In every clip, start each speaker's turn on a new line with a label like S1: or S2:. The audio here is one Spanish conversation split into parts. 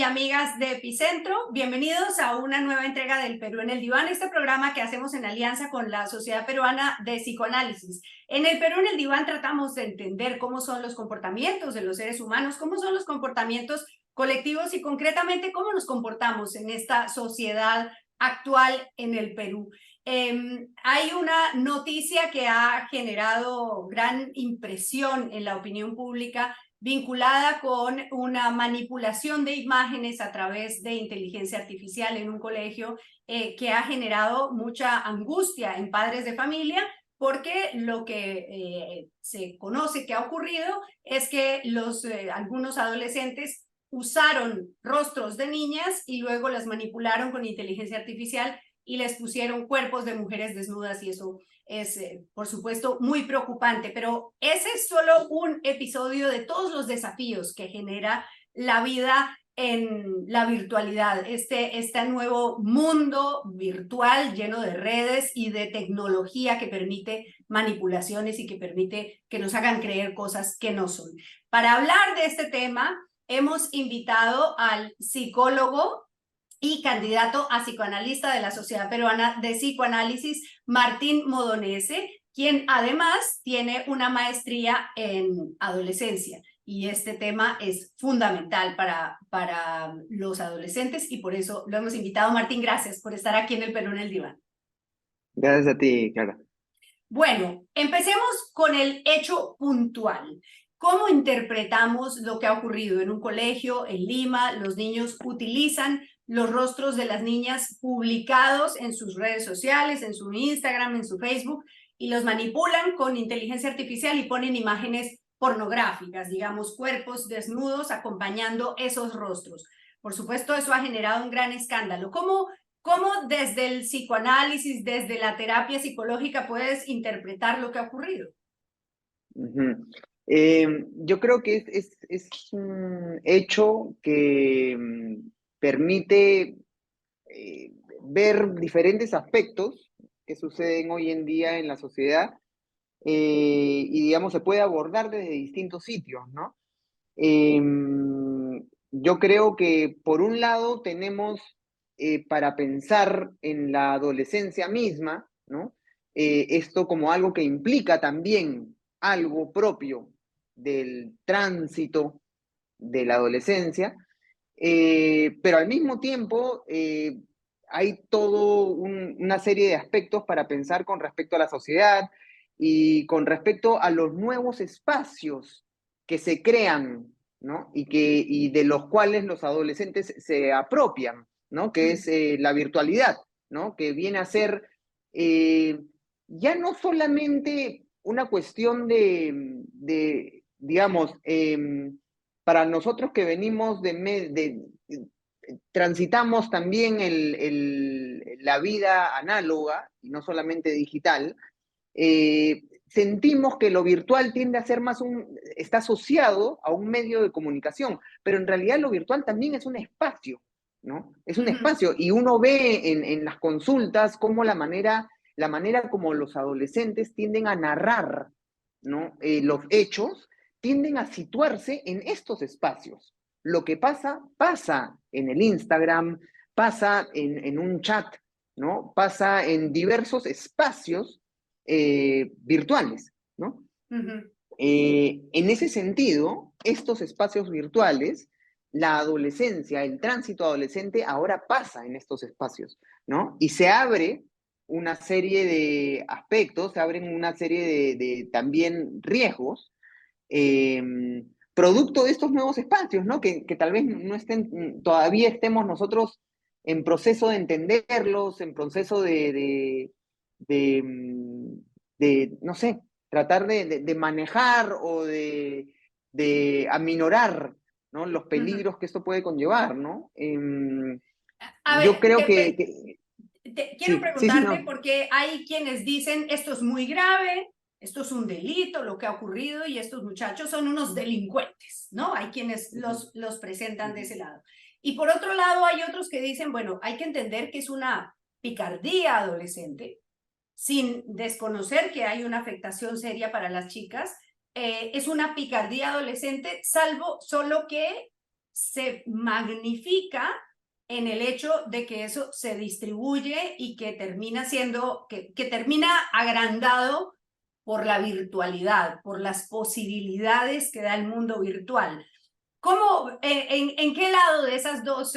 S1: amigas de Epicentro, bienvenidos a una nueva entrega del Perú en el Diván, este programa que hacemos en alianza con la Sociedad Peruana de Psicoanálisis. En el Perú en el Diván tratamos de entender cómo son los comportamientos de los seres humanos, cómo son los comportamientos colectivos y concretamente cómo nos comportamos en esta sociedad actual en el Perú. Hay una noticia que ha generado gran impresión en la opinión pública vinculada con una manipulación de imágenes a través de inteligencia artificial en un colegio que ha generado mucha angustia en padres de familia, porque lo que se conoce que ha ocurrido es que algunos adolescentes usaron rostros de niñas y luego las manipularon con inteligencia artificial y les pusieron cuerpos de mujeres desnudas, y eso es, por supuesto, muy preocupante. Pero ese es solo un episodio de todos los desafíos que genera la vida en la virtualidad, este nuevo mundo virtual lleno de redes y de tecnología que permite manipulaciones y que permite que nos hagan creer cosas que no son. Para hablar de este tema, hemos invitado al psicólogo y candidato a psicoanalista de la Sociedad Peruana de Psicoanálisis, Martín Modonese, quien además tiene una maestría en adolescencia. Y este tema es fundamental para los adolescentes y por eso lo hemos invitado. Martín, gracias por estar aquí en el Perú en el Diván.
S2: Gracias a ti, Clara.
S1: Bueno, empecemos con el hecho puntual. ¿Cómo interpretamos lo que ha ocurrido en un colegio en Lima? Los niños utilizan los rostros de las niñas publicados en sus redes sociales, en su Instagram, en su Facebook, y los manipulan con inteligencia artificial y ponen imágenes pornográficas, digamos, cuerpos desnudos acompañando esos rostros. Por supuesto, eso ha generado un gran escándalo. ¿Cómo desde el psicoanálisis, desde la terapia psicológica puedes interpretar lo que ha ocurrido?
S2: Yo creo que es un hecho que permite ver diferentes aspectos que suceden hoy en día en la sociedad y, digamos, se puede abordar desde distintos sitios, ¿no? Yo creo que, por un lado, tenemos para pensar en la adolescencia misma, ¿no? Esto como algo que implica también algo propio del tránsito de la adolescencia, pero al mismo tiempo hay una serie de aspectos para pensar con respecto a la sociedad y con respecto a los nuevos espacios que se crean, ¿no? Y de los cuales los adolescentes se apropian, ¿no? Que es la virtualidad, ¿no? Que viene a ser ya no solamente una cuestión digamos, para nosotros que venimos transitamos también la vida análoga y no solamente digital, sentimos que lo virtual tiende a ser está asociado a un medio de comunicación, pero en realidad lo virtual también es un espacio, ¿no? Es un espacio, y uno ve en las consultas cómo la manera como los adolescentes tienden a narrar, ¿no? Los hechos, tienden a situarse en estos espacios. Lo que pasa en el Instagram, pasa en un chat, ¿no? Pasa en diversos espacios virtuales, ¿no? En ese sentido, estos espacios virtuales, la adolescencia, el tránsito adolescente ahora pasa en estos espacios, ¿no? Y se abre una serie de aspectos, se abren una serie de también riesgos, producto de estos nuevos espacios, ¿no? Que tal vez no todavía estemos nosotros en proceso de entenderlos, en proceso de no sé, tratar de manejar o de aminorar, ¿no? Los peligros que esto puede conllevar, ¿no?
S1: A
S2: Yo
S1: ver,
S2: creo
S1: quiero
S2: sí,
S1: preguntarte,
S2: no.
S1: porque hay quienes dicen esto es muy grave, esto es un delito, lo que ha ocurrido, y estos muchachos son unos delincuentes, ¿no? Hay quienes los presentan de ese lado. Y por otro lado hay otros que dicen, bueno, hay que entender que es una picardía adolescente, sin desconocer que hay una afectación seria para las chicas. Es una picardía adolescente, salvo solo que se magnifica en el hecho de que eso se distribuye y que termina siendo, que termina agrandado por la virtualidad, por las posibilidades que da el mundo virtual. ¿Cómo, en qué lado de esas dos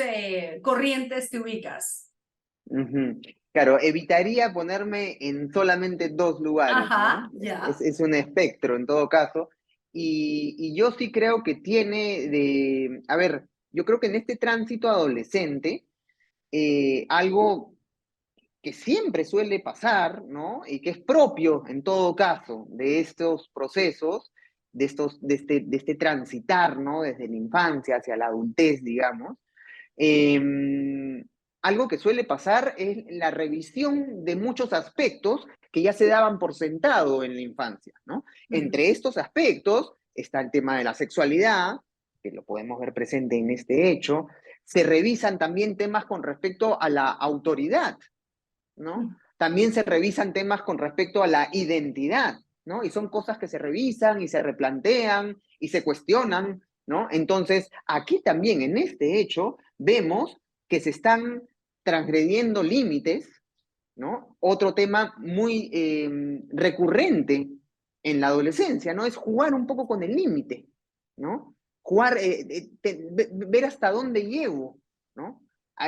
S1: corrientes te ubicas?
S2: Claro, evitaría ponerme en solamente dos lugares,
S1: Ajá,
S2: ¿no?
S1: ya.
S2: Es un espectro en todo caso. Y yo sí creo que tiene de, a ver, yo creo que en este tránsito adolescente, algo que siempre suele pasar, ¿no? Y que es propio en todo caso de estos procesos, de este transitar, ¿no? Desde la infancia hacia la adultez, digamos. Eh, Algo que suele pasar es la revisión de muchos aspectos que ya se daban por sentado en la infancia, ¿no?
S1: Ujú.
S2: Entre estos aspectos está el tema de la sexualidad, que lo podemos ver presente en este hecho. Se revisan también temas con respecto a la autoridad, ¿no? También se revisan temas con respecto a la identidad, ¿no? Y son cosas que se revisan y se replantean y se cuestionan, ¿no? Entonces, aquí también en este hecho vemos que se están transgrediendo límites, ¿no? Otro tema muy recurrente en la adolescencia, ¿no? Es jugar un poco con el límite, ¿no? Jugar, ver hasta dónde llego, ¿no?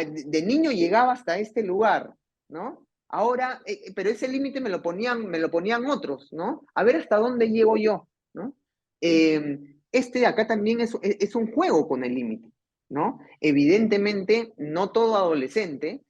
S2: De niño llegaba hasta este lugar, ¿no? Ahora, pero ese límite me lo ponían otros, ¿no? A ver hasta dónde llego yo, ¿no? Este de acá también es un juego con el límite, ¿no? Evidentemente, no todo adolescente,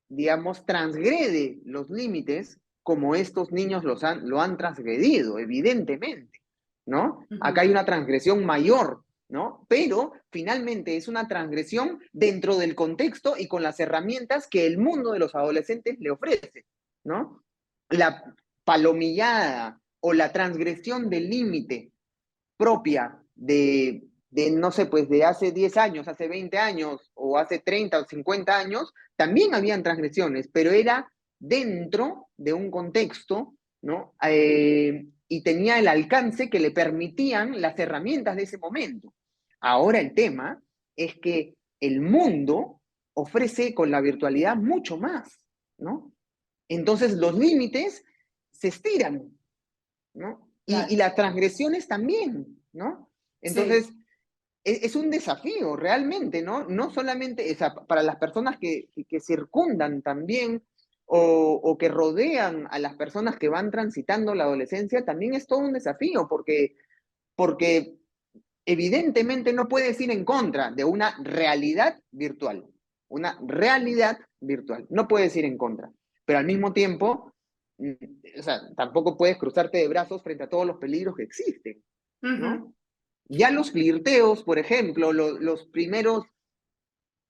S2: digamos, transgrede los límites como estos niños lo han transgredido, evidentemente, ¿no? Acá hay
S1: Ujú.
S2: una transgresión mayor, ¿no? Pero finalmente es una transgresión dentro del contexto y con las herramientas que el mundo de los adolescentes le ofrece, ¿no? La palomillada o la transgresión del límite propia no sé, pues de hace 10 años, hace 20 años o hace 30 o 50 años, también habían transgresiones, pero era dentro de un contexto, ¿no? Y tenía el alcance que le permitían las herramientas de ese momento. Ahora el tema es que el mundo ofrece con la virtualidad mucho más, ¿no? Entonces los límites se estiran, ¿no? Y
S1: Claro,
S2: las transgresiones también, ¿no?
S1: sí.
S2: Entonces, es un desafío realmente, ¿no? No solamente, o sea, para las personas que circundan también o que rodean a las personas que van transitando la adolescencia, también es todo un desafío, porque evidentemente no puedes ir en contra de una realidad virtual, no puedes ir en contra, pero al mismo tiempo, mm, o sea, tampoco puedes cruzarte de brazos frente a todos los peligros que existen,
S1: Ujú.
S2: ¿no? Ya los flirteos, por ejemplo, los primeros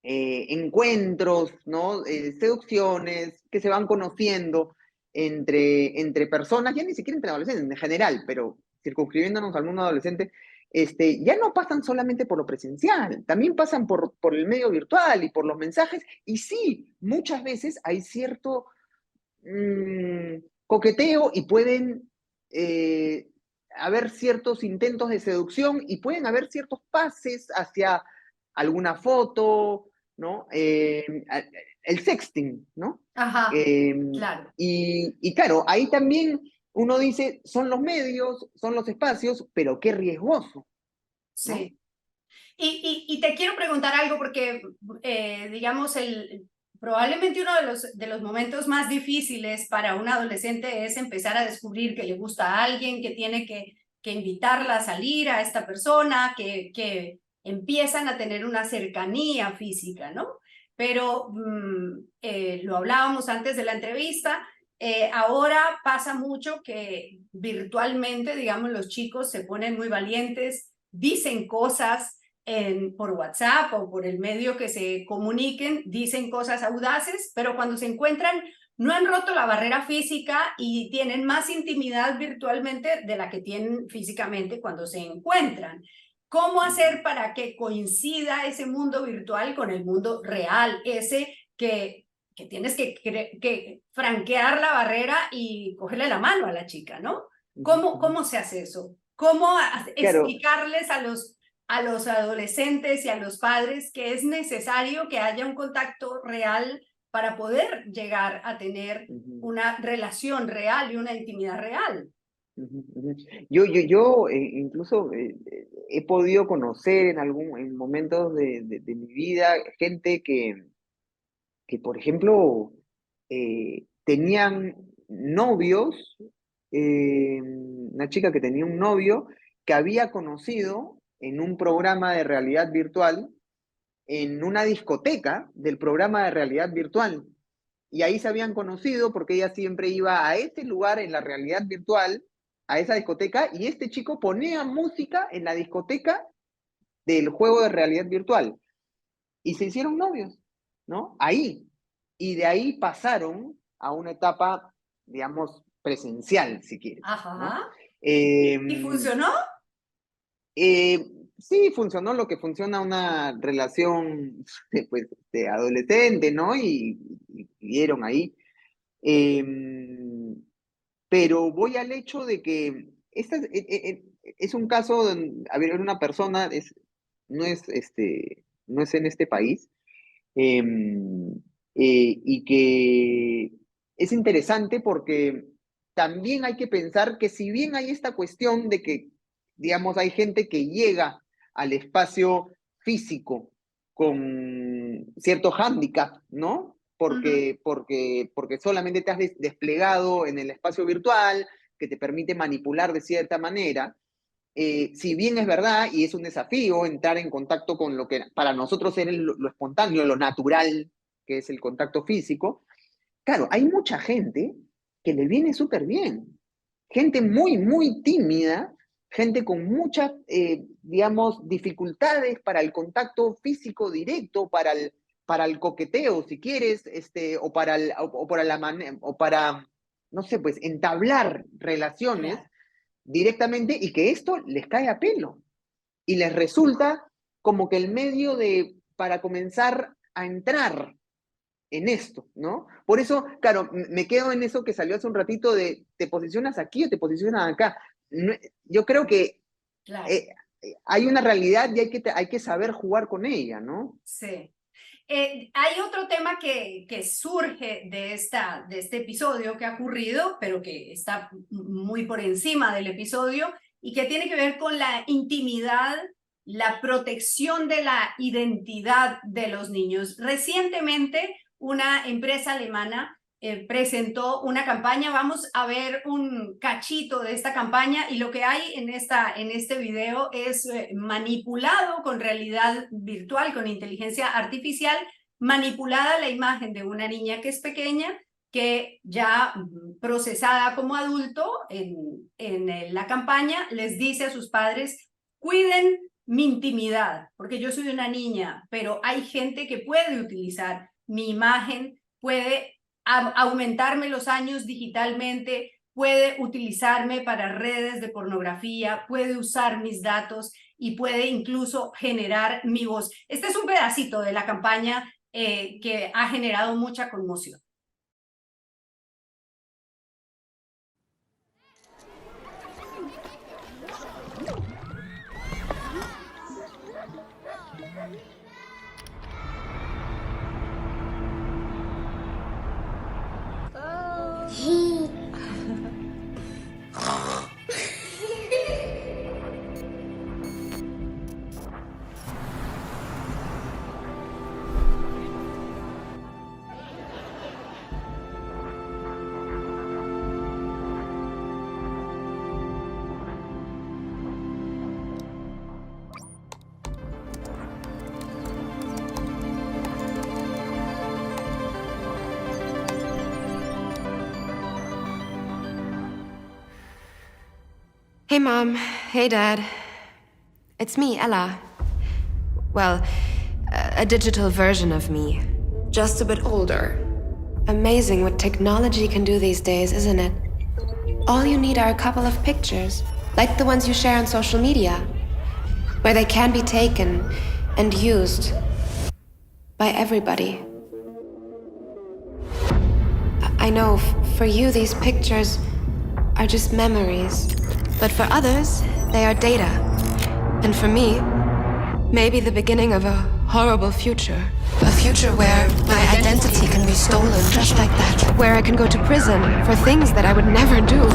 S2: encuentros, ¿no? Seducciones que se van conociendo entre personas, ya ni siquiera entre adolescentes en general, pero circunscribiéndonos al mundo adolescente, ya no pasan solamente por lo presencial, también pasan por el medio virtual y por los mensajes, y sí, muchas veces hay cierto coqueteo y pueden eh, haber ciertos intentos de seducción y pueden haber ciertos pases hacia alguna foto, ¿no? El sexting, ¿no?
S1: Ajá,
S2: Eh,
S1: claro,
S2: y claro, ahí también uno dice, son los medios, son los espacios, pero qué riesgoso, ¿no?
S1: sí. Y te quiero preguntar algo porque, digamos, probablemente uno de los momentos más difíciles para un adolescente es empezar a descubrir que le gusta a alguien, que tiene que invitarla a salir a esta persona, que empiezan a tener una cercanía física, ¿no? Pero lo hablábamos antes de la entrevista. Ahora pasa mucho que virtualmente, digamos, los chicos se ponen muy valientes, dicen cosas por WhatsApp o por el medio que se comuniquen, dicen cosas audaces, pero cuando se encuentran no han roto la barrera física y tienen más intimidad virtualmente de la que tienen físicamente cuando se encuentran. ¿Cómo hacer para que coincida ese mundo virtual con el mundo real, ese que tienes que franquear la barrera y cogerle la mano a la chica, ¿no? ¿Cómo se hace eso? ¿Cómo
S2: Claro,
S1: explicarles a los a los adolescentes y a los padres que es necesario que haya un contacto real para poder llegar a tener una relación real y una intimidad real.
S2: Yo incluso he podido conocer en momentos de mi vida gente que por ejemplo, tenían novios, una chica que tenía un novio que había conocido en un programa de realidad virtual, en una discoteca del programa de realidad virtual. Y ahí se habían conocido porque ella siempre iba a ese lugar en la realidad virtual, a esa discoteca, y este chico ponía música en la discoteca del juego de realidad virtual. Y se hicieron novios, ¿no? Ahí. Y de ahí pasaron a una etapa, digamos, presencial, si quieres.
S1: Ajá.
S2: ¿No?
S1: ¿Y funcionó?
S2: Sí, funcionó lo que funciona una relación pues, de adolescente, ¿no? Y vieron ahí. Pero voy al hecho de que esta es un caso donde, a ver, una persona no es en este país, y que es interesante porque también hay que pensar que si bien hay esta cuestión de que, digamos, hay gente que llega al espacio físico con cierto hándicap, ¿no? Porque solamente te has desplegado en el espacio virtual, que te permite manipular de cierta manera. Si bien es verdad y es un desafío entrar en contacto con lo que para nosotros es lo espontáneo, lo natural, que es el contacto físico, claro, hay mucha gente que le viene súper bien. Gente muy, muy tímida, gente con muchas, digamos, dificultades para el contacto físico directo, para el coqueteo, si quieres, o para, no sé, pues, entablar relaciones.
S1: Claro.
S2: Directamente, y que esto les cae a pelo y les resulta como que el medio para comenzar a entrar en esto, ¿no? Por eso, claro, me quedo en eso que salió hace un ratito de te posicionas aquí o te posicionas acá. No, yo creo que
S1: Claro.
S2: Hay una realidad y hay que saber jugar con ella, ¿no?
S1: Sí. Hay otro tema que surge de este episodio que ha ocurrido, pero que está muy por encima del episodio y que tiene que ver con la intimidad, la protección de la identidad de los niños. Recientemente, una empresa alemana presentó una campaña. Vamos a ver un cachito de esta campaña, y lo que hay en este video es manipulado con realidad virtual, con inteligencia artificial, manipulada la imagen de una niña que es pequeña, que ya procesada como adulto en la campaña les dice a sus padres: cuiden mi intimidad, porque yo soy una niña, pero hay gente que puede utilizar mi imagen, puede aumentarme los años digitalmente, puede utilizarme para redes de pornografía, puede usar mis datos y puede incluso generar mi voz. Este es un pedacito de la campaña que ha generado mucha conmoción.
S3: Hey, Mom. Hey, Dad. It's me, Ella. Well, a digital version of me. Just a bit older. Amazing what technology can do these days, isn't it? All you need are a couple of pictures, like the ones you share on social media, where they can be taken and used by everybody. I know, for you, these pictures are just memories. But for others, they are data. And for me, Maybe the beginning of a horrible future. A future where my identity can be stolen just like that. Where I can go to prison for things that I would never do.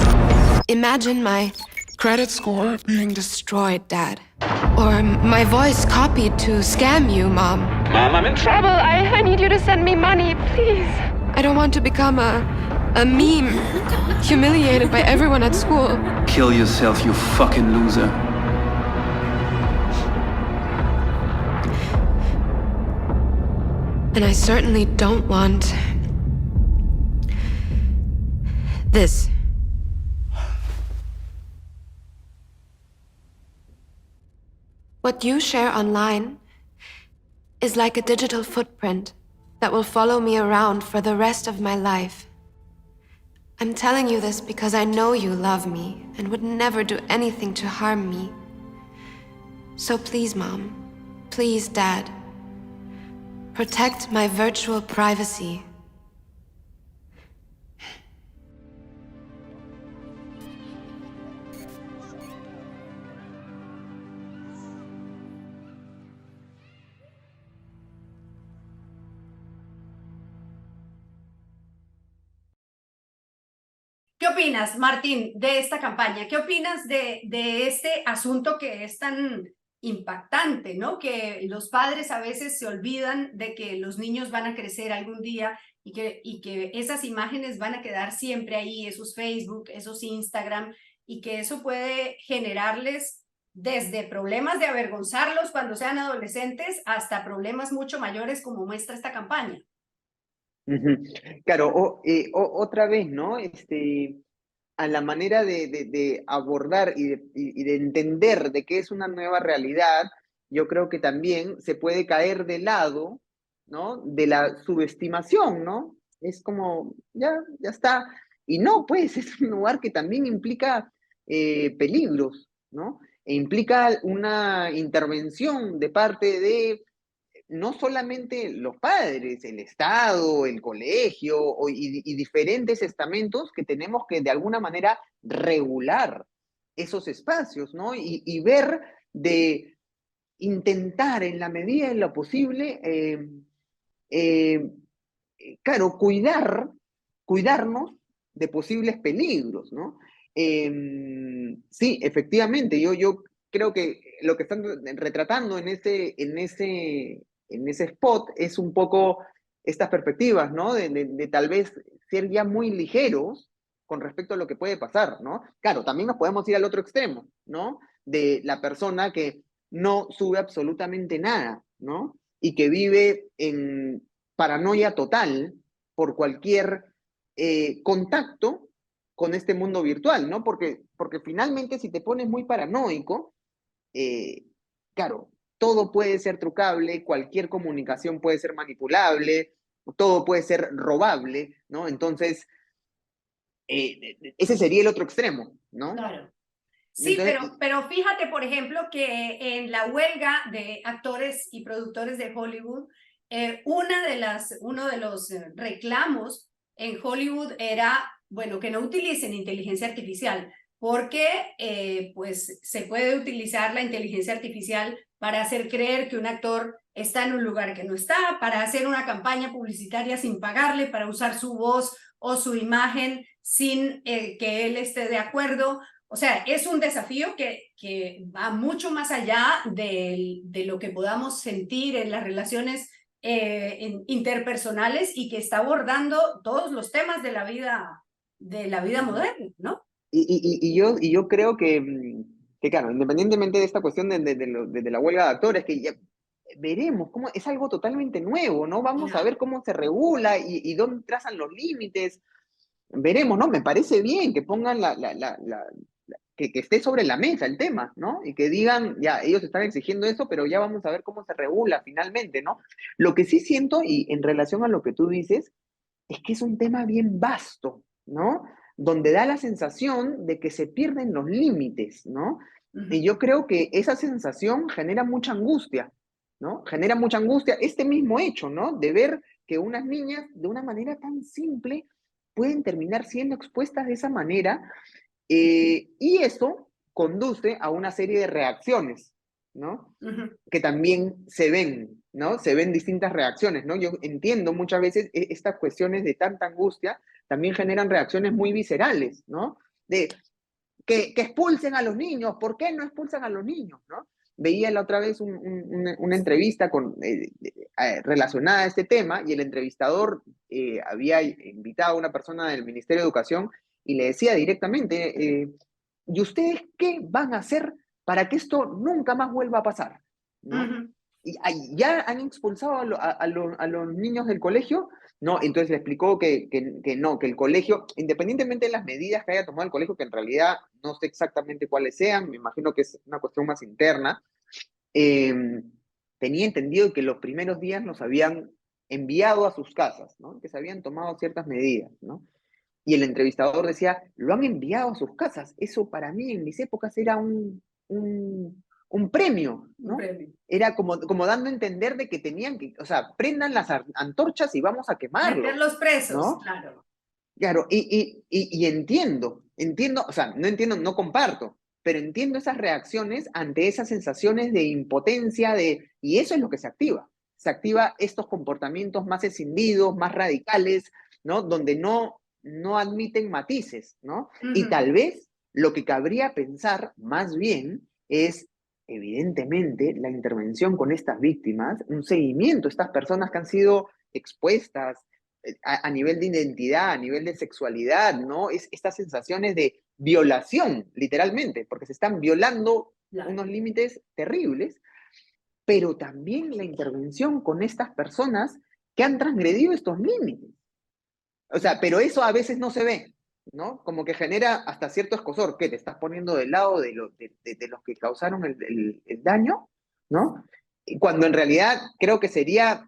S3: Imagine my credit score being destroyed, Dad. Or my voice copied to scam you, Mom.
S4: Mom, I'm in trouble.
S3: I need you to send me money, please. I don't want to become a meme, humiliated by everyone at school.
S4: Kill yourself, you fucking loser.
S3: And I certainly don't want this. What you share online is like a digital footprint that will follow me around for the rest of my life. I'm telling you this because I know you love me and would never do anything to harm me. So please, Mom, please, Dad, protect my virtual privacy.
S1: ¿Qué opinas, Martín, de esta campaña? ¿Qué opinas de este asunto que es tan impactante, ¿no? Que los padres a veces se olvidan de que los niños van a crecer algún día y que esas imágenes van a quedar siempre ahí, esos Facebook, esos Instagram, y que eso puede generarles desde problemas de avergonzarlos cuando sean adolescentes hasta problemas mucho mayores como muestra esta campaña.
S2: Claro, otra vez, ¿no? A la manera de abordar y de entender de qué es una nueva realidad, yo creo que también se puede caer de lado, ¿no? De la subestimación, ¿no? Es como, ya está. Y no, pues, es un lugar que también implica peligros, ¿no? E implica una intervención de parte de no solamente los padres, el Estado, el colegio y diferentes estamentos que tenemos que de alguna manera regular esos espacios, ¿no? Y ver de intentar en la medida de lo posible, claro, cuidarnos de posibles peligros, ¿no? Sí, efectivamente, yo creo que lo que están retratando en ese spot es un poco estas perspectivas, ¿no? De tal vez ser ya muy ligeros con respecto a lo que puede pasar, ¿no? Claro, también nos podemos ir al otro extremo, ¿no? De la persona que no sube absolutamente nada, ¿no? Y que vive en paranoia total por cualquier contacto con este mundo virtual, ¿no? Porque finalmente si te pones muy paranoico, claro, todo puede ser trucable, cualquier comunicación puede ser manipulable, todo puede ser robable, ¿no? Entonces, ese sería el otro extremo, ¿no?
S1: Claro. Sí,
S2: entonces,
S1: pero fíjate, por ejemplo, que en la huelga de actores y productores de Hollywood, uno de los reclamos en Hollywood era, bueno, que no utilicen inteligencia artificial, porque pues se puede utilizar la inteligencia artificial para hacer creer que un actor está en un lugar que no está, para hacer una campaña publicitaria sin pagarle, para usar su voz o su imagen sin que él esté de acuerdo. O sea, es un desafío que va mucho más allá de lo que podamos sentir en las relaciones interpersonales y que está abordando todos los temas de la vida moderna, ¿no?
S2: Y yo creo que, claro, independientemente de esta cuestión de la huelga de actores, que ya veremos cómo es algo totalmente nuevo, ¿no? Vamos a ver cómo se regula y dónde trazan los límites. Veremos, ¿no? Me parece bien que pongan que esté sobre la mesa el tema, ¿no? Y que digan, ya, ellos están exigiendo eso, pero ya vamos a ver cómo se regula finalmente, ¿no? Lo que sí siento, y en relación a lo que tú dices, es que es un tema bien vasto, ¿no? Donde da la sensación de que se pierden los límites, ¿no? Y yo creo que esa sensación genera mucha angustia, ¿no? Genera mucha angustia este mismo hecho, ¿no? De ver que unas niñas, de una manera tan simple, pueden terminar siendo expuestas de esa manera, y eso conduce a una serie de reacciones, ¿no?
S1: Ujú.
S2: Que también se ven, ¿no? Se ven distintas reacciones, ¿no? Yo entiendo muchas veces estas cuestiones de tanta angustia también generan reacciones muy viscerales, ¿no? De que expulsen a los niños, ¿por qué no expulsan a los niños, ¿no? Veía la otra vez una entrevista relacionada a este tema y el entrevistador había invitado a una persona del Ministerio de Educación y le decía directamente, ¿y ustedes qué van a hacer para que esto nunca más vuelva a pasar? ¿No?
S1: Ujú.
S2: Y, ¿ya han expulsado a los niños del colegio? No, entonces le explicó que no, que el colegio, independientemente de las medidas que haya tomado el colegio, que en realidad no sé exactamente cuáles sean, me imagino que es una cuestión más interna, tenía entendido que los primeros días los habían enviado a sus casas, ¿no? Que se habían tomado ciertas medidas, ¿no? Y el entrevistador decía, lo han enviado a sus casas. Eso para mí en mis épocas era un premio,
S1: Un
S2: ¿no?
S1: premio.
S2: Era como dando a entender de que tenían que, o sea, prendan las antorchas y vamos a quemarlos,
S1: Meterlos presos,
S2: ¿no?
S1: claro.
S2: Claro, y entiendo, o sea, no entiendo, no comparto, pero entiendo esas reacciones ante esas sensaciones de impotencia, y eso es lo que se activa estos comportamientos más escindidos, más radicales, ¿no? Donde no admiten matices, ¿no? Y
S1: Ujú.
S2: tal vez lo que cabría pensar más bien es, evidentemente, la intervención con estas víctimas, un seguimiento, estas personas que han sido expuestas, a nivel de identidad, a nivel de sexualidad, ¿no? Estas sensaciones de violación, literalmente, porque se están violando
S1: Claro.
S2: unos límites terribles, pero también la intervención con estas personas que han transgredido estos límites. O sea, pero eso a veces no se ve, ¿no? Como que genera hasta cierto escozor, que te estás poniendo del lado de los que causaron el daño, ¿no? Y cuando en realidad creo que sería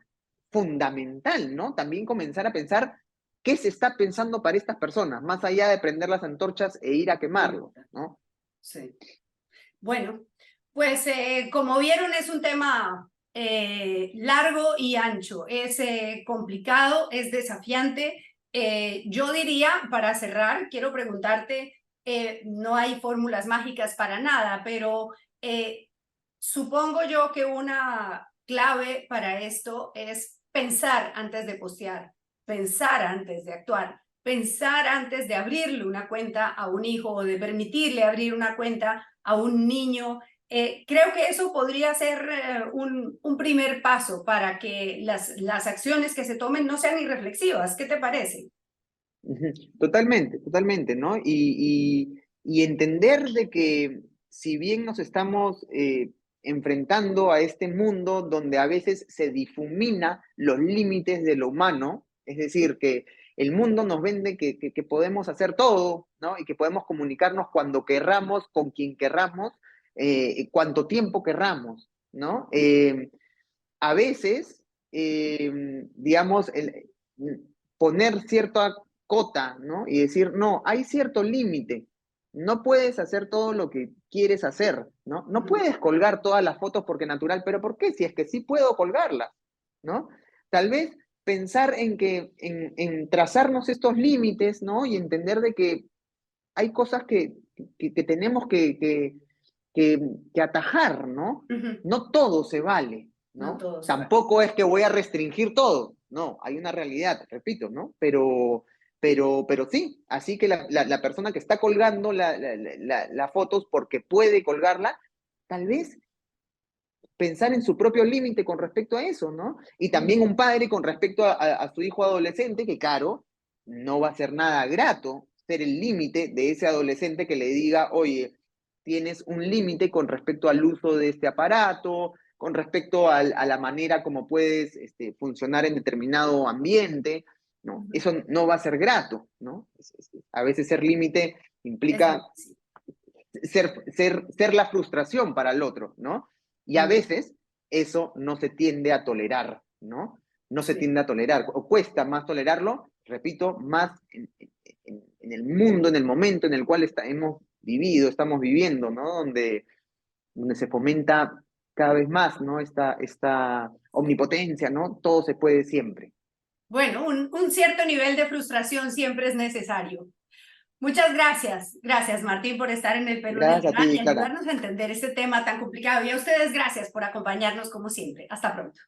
S2: fundamental, ¿no? También comenzar a pensar qué se está pensando para estas personas, más allá de prender las antorchas e ir a quemarlo, ¿no?
S1: Sí. Bueno, pues como vieron es un tema largo y ancho, es complicado, es desafiante. Yo diría, para cerrar, quiero preguntarte, no hay fórmulas mágicas para nada, pero supongo yo que una clave para esto es pensar antes de postear, pensar antes de actuar, pensar antes de abrirle una cuenta a un hijo o de permitirle abrir una cuenta a un niño. Creo que eso podría ser un primer paso para que las acciones que se tomen no sean irreflexivas. ¿Qué te parece?
S2: Totalmente, totalmente, ¿no? Y entender de que si bien nos estamos enfrentando a este mundo donde a veces se difumina los límites de lo humano, es decir, que el mundo nos vende que podemos hacer todo, ¿no? Y que podemos comunicarnos cuando querramos, con quien querramos, cuánto tiempo querramos, ¿no? A veces, digamos, poner cierta cota, ¿no? Y decir, no, hay cierto límite. No puedes hacer todo lo que quieres hacer, ¿no? No puedes colgar todas las fotos porque natural, pero ¿por qué? Si es que sí puedo colgarlas, ¿no? Tal vez pensar en trazarnos estos límites, ¿no? Y entender de que hay cosas que tenemos que atajar, ¿no?
S1: Ujú.
S2: No todo se vale,
S1: No
S2: ¿no?
S1: todo se va.
S2: Tampoco es que voy a restringir todo, no, hay una realidad, repito, ¿no? Pero sí, así que la persona que está colgando las fotos porque puede colgarla, tal vez pensar en su propio límite con respecto a eso, ¿no? Y también un padre con respecto a su hijo adolescente, que claro, no va a ser nada grato ser el límite de ese adolescente que le diga, oye, tienes un límite con respecto al uso de este aparato, con respecto a la manera como puedes funcionar en determinado ambiente, ¿no? Eso no va a ser grato, ¿no? A veces ser límite
S1: Es
S2: implica
S1: difícil.
S2: ser la frustración para el otro, ¿no? Y a veces eso no se tiende a tolerar, ¿no? No se
S1: Sí.
S2: tiende a tolerar, o cuesta más tolerarlo, repito, más en el mundo, en el momento en el cual hemos vivido, estamos viviendo, ¿no? Donde se fomenta cada vez más, ¿no? Esta omnipotencia, ¿no? Todo se puede siempre.
S1: Bueno, un cierto nivel de frustración siempre es necesario. Muchas gracias. Gracias, Martín, por estar en el Perú en el
S2: Gracias a
S1: Diván
S2: ti,
S1: y
S2: Clara.
S1: ayudarnos a entender este tema tan complicado. Y a ustedes, gracias por acompañarnos como siempre. Hasta pronto.